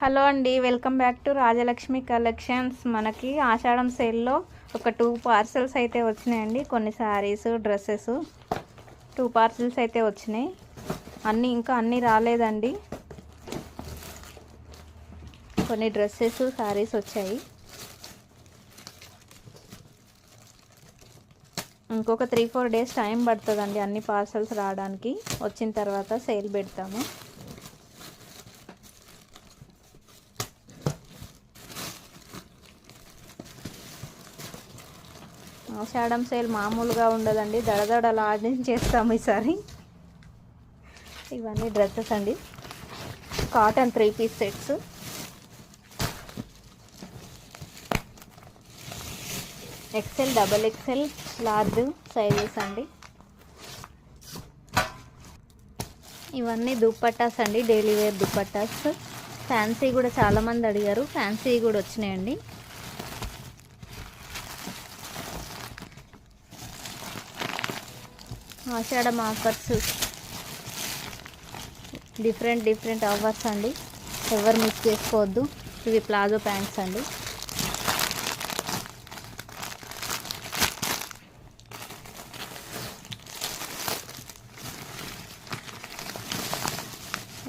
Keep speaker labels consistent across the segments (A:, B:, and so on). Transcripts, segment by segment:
A: Hello అండి, welcome back to Rajalakshmi collections. మనకి ఆషాఢం సేల్లో ఒక 2 పార్సల్స్ అయితే వచ్చినాయండి. కొన్ని శారీస్, డ్రెస్సెస్ 2 పార్సల్స్ అయితే వచ్చినాయి. ఇంకా అన్నీ రాలేదండి. కొన్ని డ్రెస్సెస్, శారీస్ వచ్చాయి. ఇంకొక 3-4 డేస్ టైం పడుతుందండి అన్ని పార్సల్స్ రావడానికి. వచ్చిన తర్వాత సేల్ పెడతాము. ఆషాఢం సేల్ మామూలుగా ఉండదండి, దడదడలాడించేస్తాము ఈసారి. ఇవన్నీ డ్రెస్సెస్ అండి, cotton 3 piece sets. XL, double XL, large sizes అండి. ఇవన్నీ దుప్పట్టాస్ అండి, డైలీ వేర్ దుప్పట్టాస్. ఫ్యాన్సీ కూడా చాలామంది అడిగారు, ఫ్యాన్సీ కూడా వచ్చినాయండి. ఆషాఢం ఆఫర్స్, డిఫరెంట్ ఆఫర్స్ అండి, ఎవరు మిస్ చేసుకోవద్దు. ఇవి ప్లాజో ప్యాంట్స్ అండి.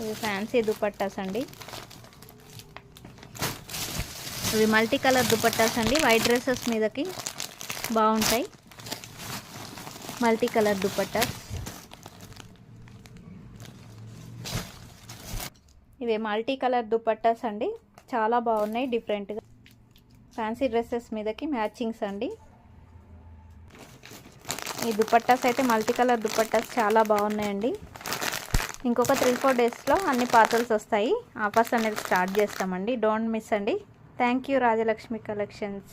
A: ఇవి ఫ్యాన్సీ దుపట్టాస్ అండి. ఇవి మల్టీ కలర్ దుపట్టాస్ అండి, వైట్ డ్రెస్సెస్ మీదకి బాగుంటాయి. Multi colour dupattas. ఇవి మల్టీ కలర్ దుపట్టాస్ అండి, చాలా బాగున్నాయి, డిఫరెంట్గా. ఫ్యాన్సీ డ్రెస్సెస్ మీదకి మ్యాచింగ్స్ అండి. ఈ దుపట్టాస్ అయితే మల్టీ కలర్ దుపట్టాస్ చాలా బాగున్నాయండి. ఇంకొక 3-4 డేస్లో అన్ని పార్సల్స్ వస్తాయి. ఆఫర్స్ అనేది స్టార్ట్ చేస్తామండి, డోంట్ మిస్ అండి. Thank you Rajalakshmi collections.